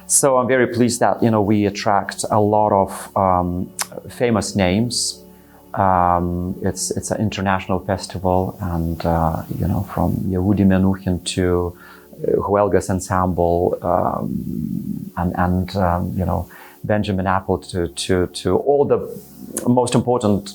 So I'm very pleased that, we attract a lot of famous names. It's an international festival, and, from Yehudi Menuhin to Huelga's Ensemble, and Benjamin Apple to all the most important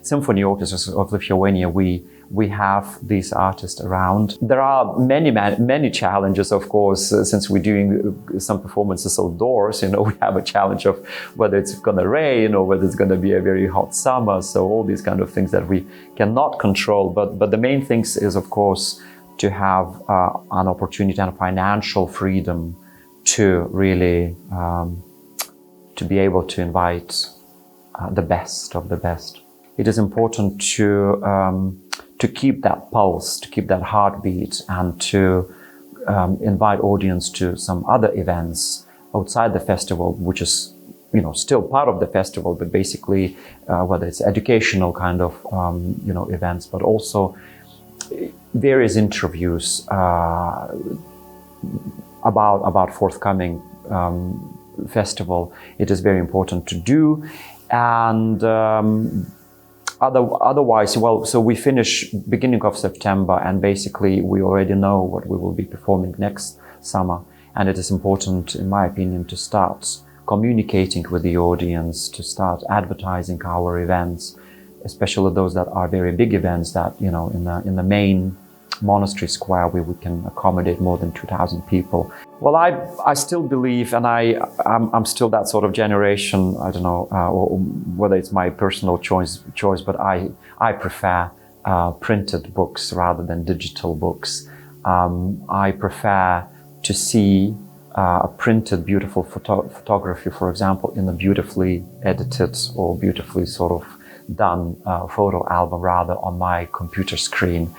symphony orchestras of Lithuania. We have these artists around. There are many challenges, of course, since we're doing some performances outdoors. We have a challenge of whether it's going to rain or whether it's going to be a very hot summer. So all these kind of things that we cannot control. But the main things is, of course, to have an opportunity and financial freedom to really to be able to invite the best of the best. It is important to keep that pulse, to keep that heartbeat, and to invite audience to some other events outside the festival, which is, still part of the festival, but basically whether it's educational kind of, events, but also various interviews about forthcoming festival. It is very important to do. And otherwise, so we finish beginning of September, and basically we already know what we will be performing next summer. And it is important, in my opinion, to start communicating with the audience, to start advertising our events, especially those that are very big events that, in the main monastery square where we can accommodate more than 2,000 people. Well, I still believe, and I'm still that sort of generation, I don't know, or whether it's my personal choice, but I prefer printed books rather than digital books. I prefer to see a printed beautiful photography, for example, in a beautifully edited or beautifully sort of done photo album rather on my computer screen.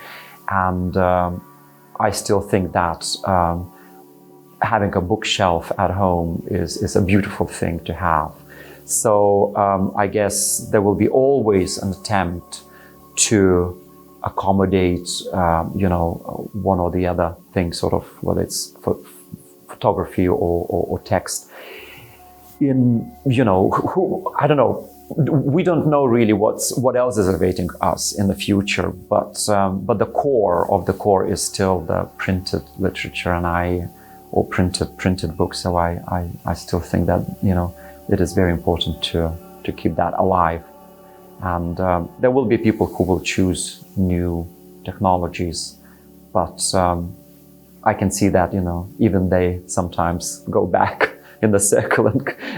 And I still think that having a bookshelf at home is a beautiful thing to have. So I guess there will be always an attempt to accommodate, one or the other thing, sort of, whether it's photography or text. I don't know. We don't know really what else is awaiting us in the future, but the core of the core is still the printed literature or printed books. So I still think that it is very important to keep that alive. And there will be people who will choose new technologies, but I can see that even they sometimes go back in the circle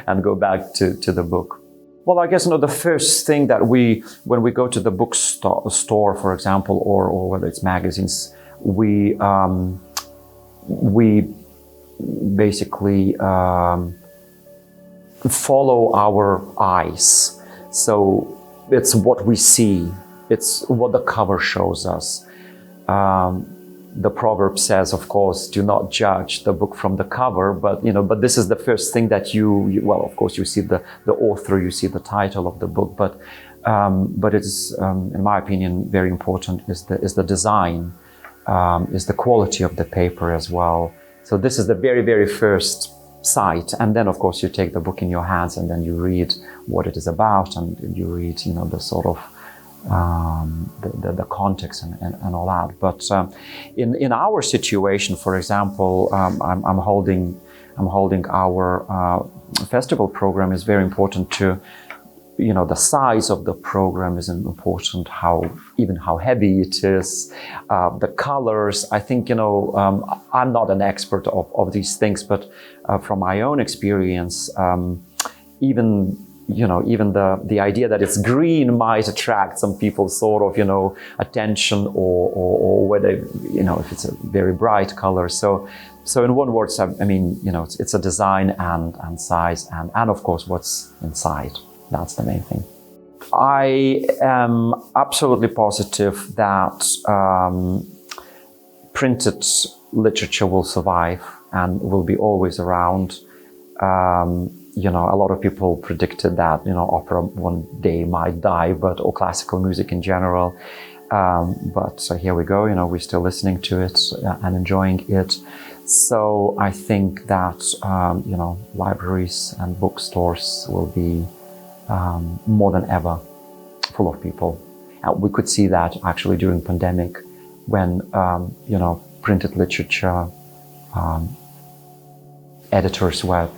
and go back to the book. Well, I guess the first thing that when we go to the bookstore, for example, or whether it's magazines, we basically follow our eyes. So it's what we see, it's what the cover shows us. The proverb says, of course, do not judge the book from the cover, but this is the first thing that well, of course, you see the author, you see the title of the book, but it's, in my opinion, very important is the design, is the quality of the paper as well. So this is the very, very first sight, and then, of course, you take the book in your hands, and then you read what it is about, and you read, the sort of the context and all that. But in our situation, for example, I'm holding our festival program is very important to, the size of the program is important, how heavy it is, the colors. I think, I'm not an expert of these things, but from my own experience, even the idea that it's green might attract some people's sort of, attention, or whether, if it's a very bright color. So in one word, it's a design and size and of course what's inside. That's the main thing. I am absolutely positive that printed literature will survive and will be always around. A lot of people predicted that, opera one day might die, or classical music in general. But here we go, we're still listening to it and enjoying it. So I think that, libraries and bookstores will be more than ever full of people. And we could see that actually during pandemic when, printed literature editors were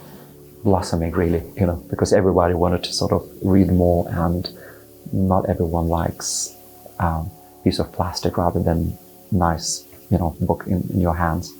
blossoming really, because everybody wanted to sort of read more, and not everyone likes piece of plastic rather than nice, book in your hands.